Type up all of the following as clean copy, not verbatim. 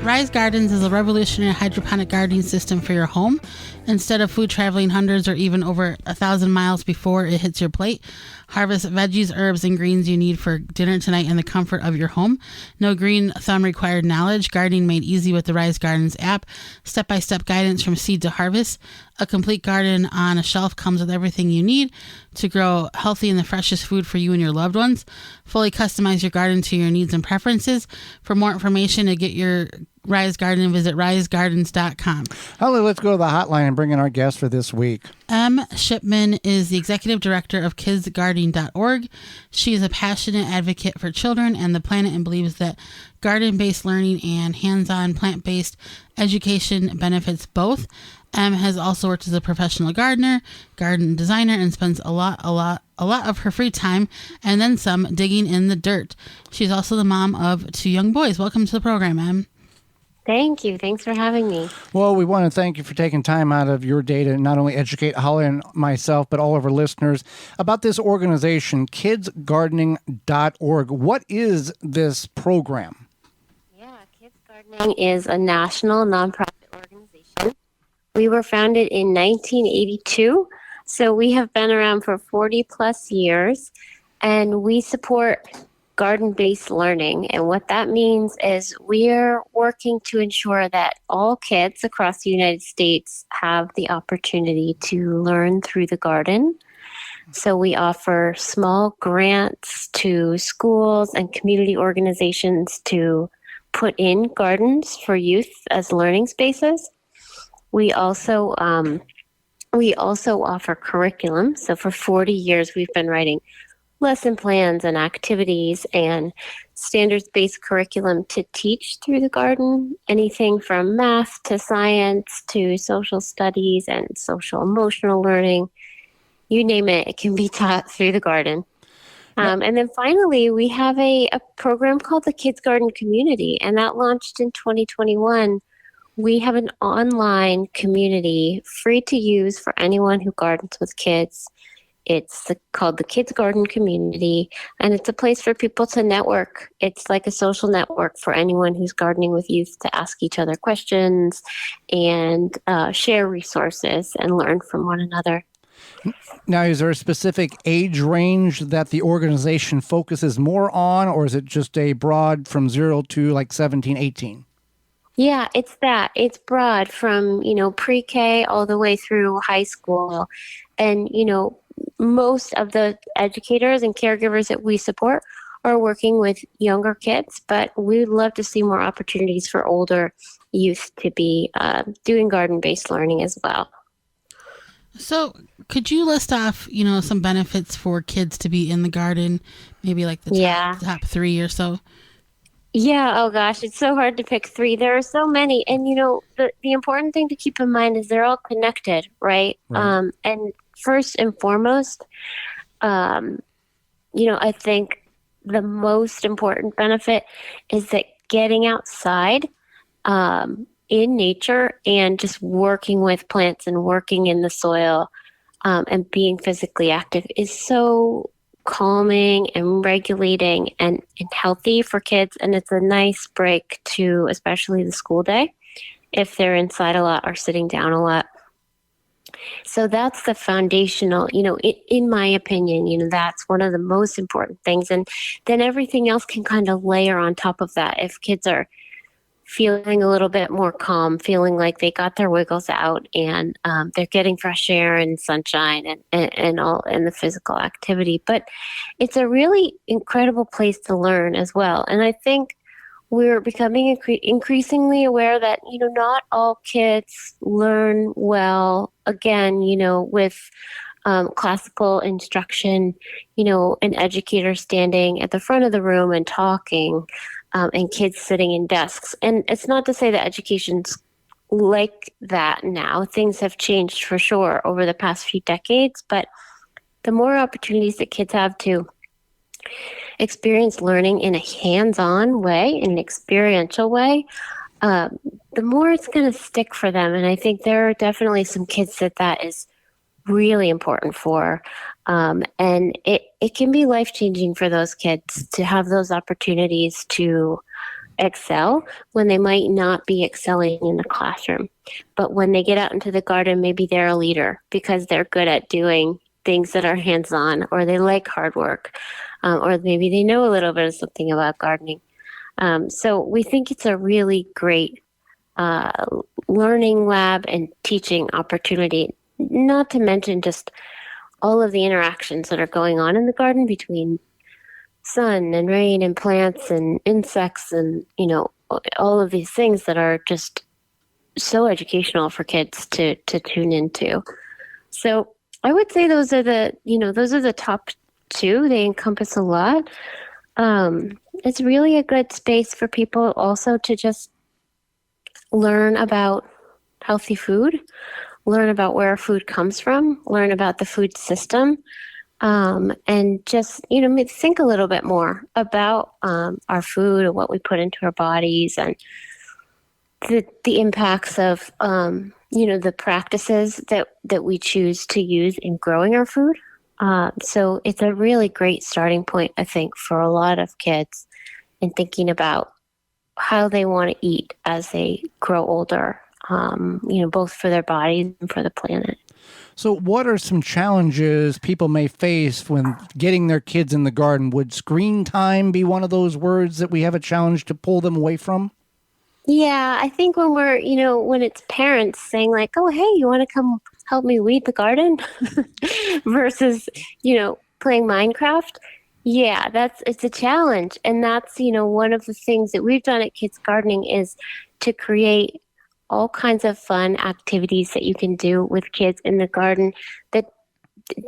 Rise Gardens is a revolutionary hydroponic gardening system for your home. Instead of food traveling hundreds or even over 1,000 miles before it hits your plate, harvest veggies, herbs, and greens you need for dinner tonight in the comfort of your home. No green thumb required knowledge. Gardening made easy with the Rise Gardens app. Step-by-step guidance from seed to harvest. A complete garden on a shelf comes with everything you need to grow healthy and the freshest food for you and your loved ones. Fully customize your garden to your needs and preferences. For more information to get your Rise Garden, visit risegardens.com. Holly, let's go to the hotline and bring in our guest for this week. Shipman is the executive director of kidsgardening.org. She is a passionate advocate for children and the planet and believes that garden-based learning and hands-on plant-based education benefits both. Has also worked as a professional gardener, garden designer, and spends a lot of her free time and then some digging in the dirt. She's also the mom of 2 young boys. Welcome to the program, Em. Thank you. Thanks for having me. Well, we want to thank you for taking time out of your day to not only educate Holly and myself, but all of our listeners about this organization, kidsgardening.org. What is this program? Yeah, Kids Gardening is a national nonprofit organization. We were founded in 1982, so we have been around for 40 plus years, and we support garden-based learning. And what that means is we're working to ensure that all kids across the United States have the opportunity to learn through the garden. So we offer small grants to schools and community organizations to put in gardens for youth as learning spaces. We also offer curriculum. So for 40 years, we've been writing lesson plans and activities and standards-based curriculum to teach through the garden, anything from math to science to social studies and social emotional learning. You name it, it can be taught through the garden. And then finally, we have a program called the Kids Garden Community, and that launched in 2021. We have an online community free to use for anyone who gardens with kids. It's called the Kids Garden Community, and it's a place for people to network. It's like a social network for anyone who's gardening with youth to ask each other questions and share resources and learn from one another. Now, is there a specific age range that the organization focuses more on, or is it just a broad from 0 to like 17, 18? Yeah, it's that. It's broad from, pre-K all the way through high school. And, most of the educators and caregivers that we support are working with younger kids, but we'd love to see more opportunities for older youth to be doing garden-based learning as well. So could you list off, some benefits for kids to be in the garden, maybe like the top 3 or so? Yeah. Oh gosh, it's so hard to pick 3. There are so many. And, the important thing to keep in mind is they're all connected, right? And first and foremost, I think the most important benefit is that getting outside in nature and just working with plants and working in the soil and being physically active is so calming and regulating and healthy for kids. And it's a nice break to especially the school day if they're inside a lot or sitting down a lot. So that's the foundational, in my opinion, that's one of the most important things. And then everything else can kind of layer on top of that. If kids are feeling a little bit more calm, feeling like they got their wiggles out and they're getting fresh air and sunshine and all in the physical activity. But it's a really incredible place to learn as well. And I think we're becoming increasingly aware that, not all kids learn well, again, with classical instruction, an educator standing at the front of the room and talking, and kids sitting in desks. And it's not to say that education's like that now. Things have changed for sure over the past few decades, but the more opportunities that kids have to experience learning in a hands-on way, in an experiential way, the more it's going to stick for them. And I think there are definitely some kids that is really important for. And it can be life-changing for those kids to have those opportunities to excel when they might not be excelling in the classroom. But when they get out into the garden, maybe they're a leader because they're good at doing things that are hands-on, or they like hard work, or maybe they know a little bit of something about gardening. So we think it's a really great learning lab and teaching opportunity, not to mention just all of the interactions that are going on in the garden between sun and rain and plants and insects and, all of these things that are just so educational for kids to tune into. So I would say those are the top two. They encompass a lot. It's really a good space for people also to just learn about healthy food, learn about where food comes from, learn about the food system, and just, think a little bit more about our food and what we put into our bodies, and the impacts of, the practices that we choose to use in growing our food. So it's a really great starting point, I think, for a lot of kids in thinking about how they want to eat as they grow older, both for their bodies and for the planet. So what are some challenges people may face when getting their kids in the garden? Would screen time be one of those words that we have a challenge to pull them away from? Yeah, I think when we're, when it's parents saying like, oh, hey, you want to come help me weed the garden versus, playing Minecraft. Yeah, it's a challenge. And that's, one of the things that we've done at Kids Gardening is to create all kinds of fun activities that you can do with kids in the garden that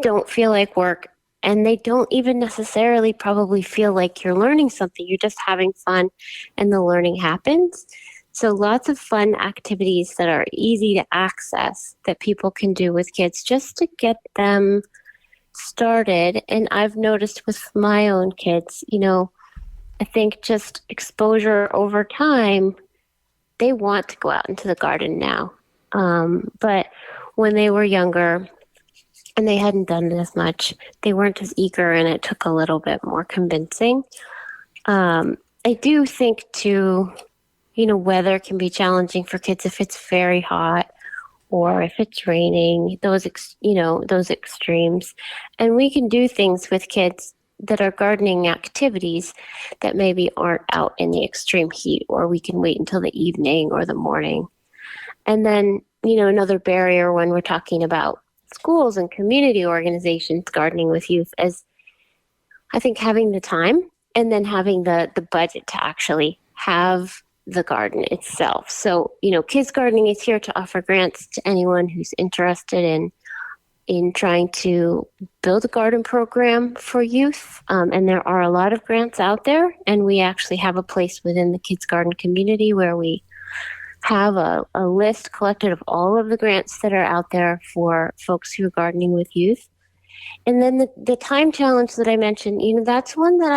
don't feel like work. And they don't even necessarily probably feel like you're learning something. You're just having fun and the learning happens. So lots of fun activities that are easy to access that people can do with kids just to get them started. And I've noticed with my own kids, I think just exposure over time, they want to go out into the garden now. But when they were younger, and they hadn't done it as much, they weren't as eager, and it took a little bit more convincing. I do think too, weather can be challenging for kids if it's very hot or if it's raining, those extremes. And we can do things with kids that are gardening activities that maybe aren't out in the extreme heat, or we can wait until the evening or the morning. And then, another barrier when we're talking about schools and community organizations gardening with youth is, I think, having the time and then having the budget to actually have the garden itself. So, Kids Gardening is here to offer grants to anyone who's interested in trying to build a garden program for youth. And there are a lot of grants out there, and we actually have a place within the Kids Garden community where we have a list collected of all of the grants that are out there for folks who are gardening with youth. And then the time challenge that I mentioned, that's one that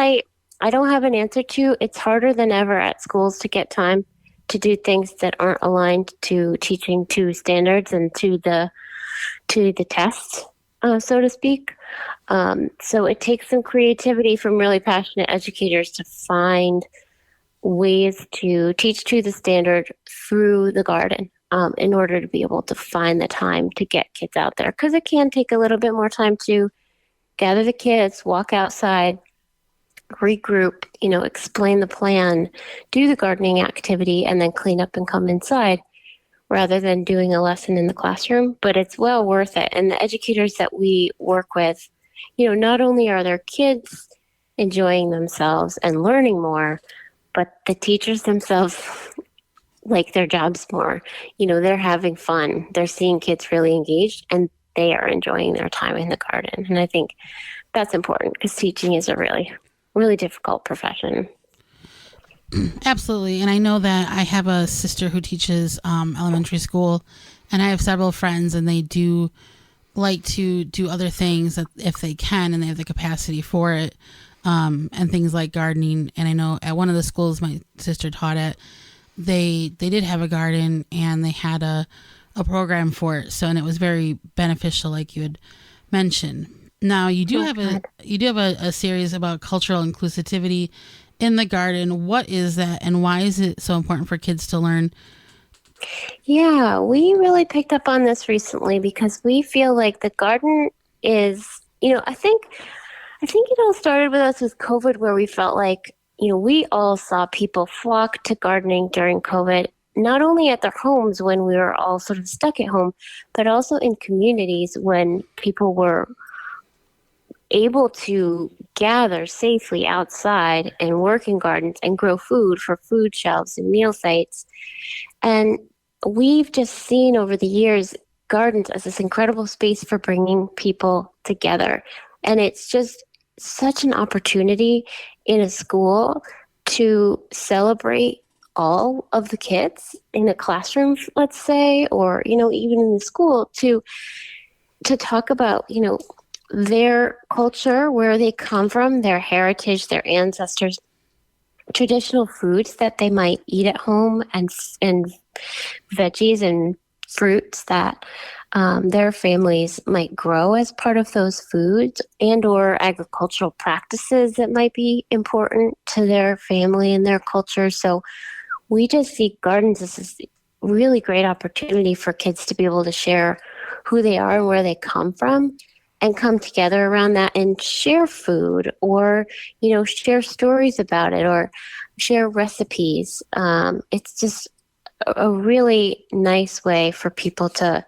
I don't have an answer to. It's harder than ever at schools to get time to do things that aren't aligned to teaching to standards and to the tests, so to speak. So it takes some creativity from really passionate educators to find ways to teach to the standard through the garden, in order to be able to find the time to get kids out there. Because it can take a little bit more time to gather the kids, walk outside, regroup, explain the plan, do the gardening activity, and then clean up and come inside, rather than doing a lesson in the classroom. But it's well worth it. And the educators that we work with, not only are their kids enjoying themselves and learning more, but the teachers themselves like their jobs more. They're having fun. They're seeing kids really engaged, and they are enjoying their time in the garden. And I think that's important because teaching is a really, really difficult profession. Absolutely. And I know that I have a sister who teaches elementary school, and I have several friends, and they do like to do other things if they can and they have the capacity for it, and things like gardening. And I know at one of the schools my sister taught at, they did have a garden, and they had a program for it. So, and it was very beneficial, like you had mentioned. Now you do have a series about cultural inclusivity in the garden. What is that, and why is it so important for kids to learn? Yeah, we really picked up on this recently because we feel like the garden is, I think it all started with us with COVID, where we felt like, we all saw people flock to gardening during COVID, not only at their homes when we were all sort of stuck at home, but also in communities when people were able to gather safely outside and work in gardens and grow food for food shelves and meal sites. And we've just seen over the years gardens as this incredible space for bringing people together. And it's just such an opportunity in a school to celebrate all of the kids in a classroom, let's say, or, even in the school to talk about, their culture, where they come from, their heritage, their ancestors, traditional foods that they might eat at home, and veggies and fruits that their families might grow as part of those foods, and or agricultural practices that might be important to their family and their culture. So we just see gardens as this really great opportunity for kids to be able to share who they are and where they come from, and come together around that and share food, or share stories about it, or share recipes. It's just a really nice way for people to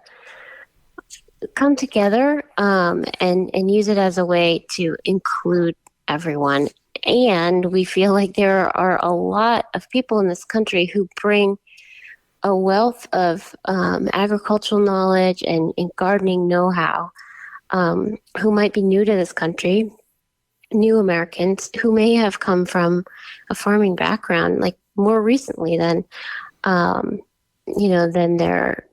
come together, and use it as a way to include everyone. And we feel like there are a lot of people in this country who bring a wealth of agricultural knowledge and gardening know-how, who might be new to this country, new Americans who may have come from a farming background, like more recently than their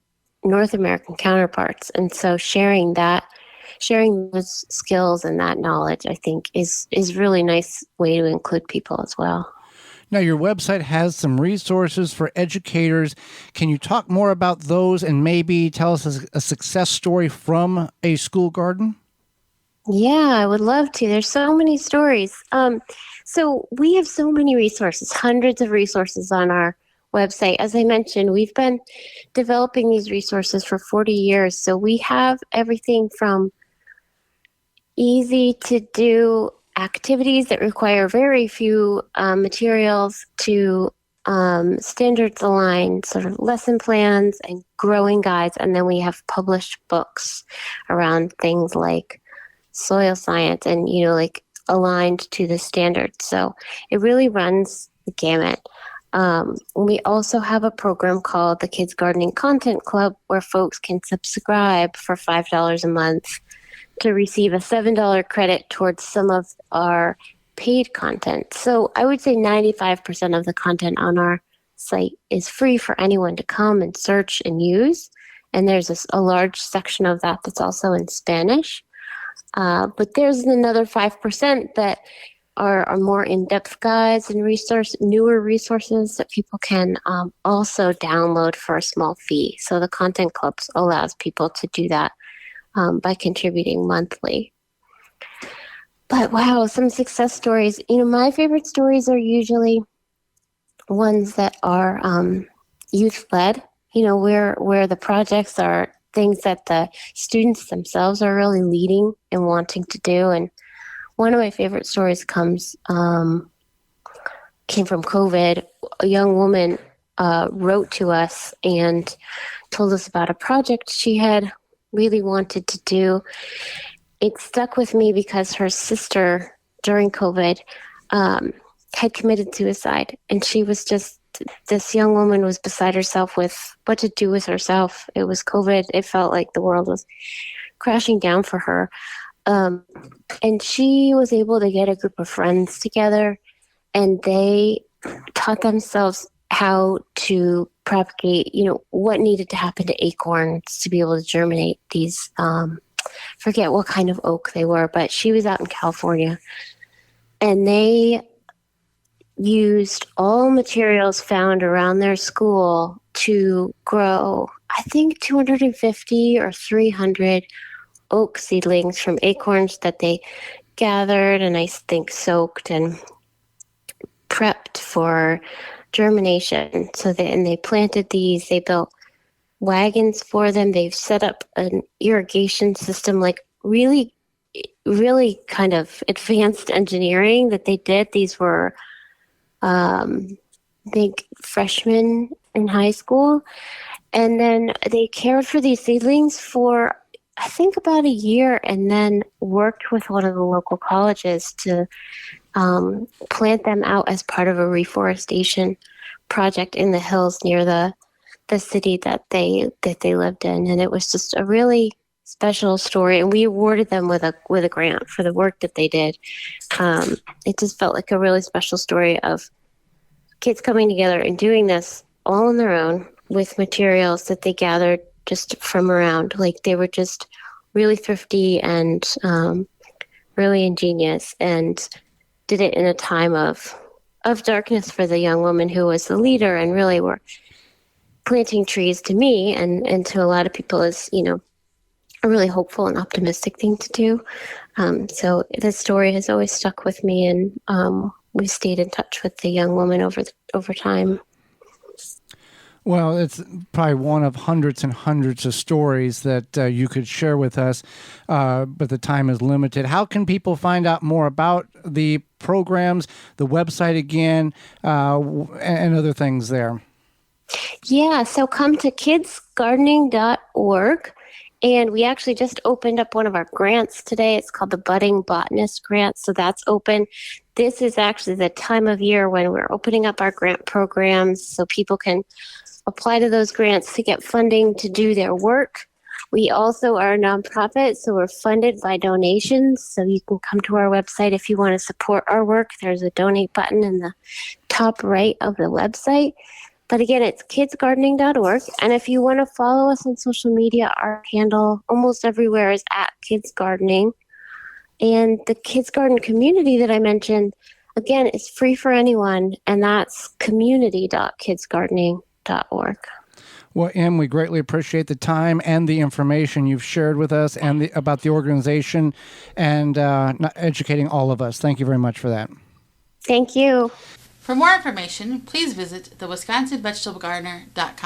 North American counterparts. And so sharing those skills and that knowledge, I think, is really nice way to include people as well. Now, your website has some resources for educators. Can you talk more about those and maybe tell us a success story from a school garden? Yeah, I would love to. There's so many stories. So we have so many resources, hundreds of resources on our website. As I mentioned, we've been developing these resources for 40 years. So we have everything from easy to do activities that require very few materials to standards aligned sort of lesson plans and growing guides. And then we have published books around things like soil science and, aligned to the standards. So it really runs the gamut. We also have a program called the Kids Gardening Content Club, where folks can subscribe for $5 a month to receive a $7 credit towards some of our paid content. So I would say 95% of the content on our site is free for anyone to come and search and use. And there's a large section of that that's also in Spanish. But there's another 5% that are more in-depth guides and newer resources that people can also download for a small fee. So the Content Club allows people to do that by contributing monthly. But wow, some success stories. My favorite stories are usually ones that are youth-led, where the projects are things that the students themselves are really leading and wanting to do. And one of my favorite stories came from COVID. A young woman wrote to us and told us about a project she had really wanted to do. It stuck with me because her sister during COVID had committed suicide, and she was this young woman was beside herself with what to do with herself. It was COVID. It felt like the world was crashing down for her. And she was able to get a group of friends together, and they taught themselves how to propagate, what needed to happen to acorns to be able to germinate these, forget what kind of oak they were, but she was out in California, and they used all materials found around their school to grow, I think 250 or 300 oak seedlings from acorns that they gathered and I think soaked and prepped for germination. So they planted these. They built wagons for them. They've set up an irrigation system, like really, really kind of advanced engineering that they did. These were, I think, freshmen in high school. And then they cared for these seedlings for, I think, about a year, and then worked with one of the local colleges to plant them out as part of a reforestation project in the hills near the city that they lived in. And it was just a really special story. And we awarded them with a grant for the work that they did. It just felt like a really special story of kids coming together and doing this all on their own with materials that they gathered just from around. Like, they were just really thrifty and really ingenious, and did it in a time of darkness for the young woman who was the leader, and really were planting trees, to me and to a lot of people, is, a really hopeful and optimistic thing to do. So this story has always stuck with me, and we stayed in touch with the young woman over time. Well, it's probably one of hundreds and hundreds of stories that you could share with us, but the time is limited. How can people find out more about the programs, the website again, and other things there? Yeah, so come to kidsgardening.org. And we actually just opened up one of our grants today. It's called the Budding Botanist Grant. So that's open. This is actually the time of year when we're opening up our grant programs so people can apply to those grants to get funding to do their work. We also are a nonprofit, so we're funded by donations. So you can come to our website if you want to support our work. There's a donate button in the top right of the website. But again, it's kidsgardening.org. And if you want to follow us on social media, our handle almost everywhere is @kidsgardening. And the Kids Garden community that I mentioned, again, is free for anyone, and that's community.kidsgardening.org. Well, Em, we greatly appreciate the time and the information you've shared with us and about the organization and educating all of us. Thank you very much for that. Thank you. For more information, please visit thewisconsinvegetablegardener.com.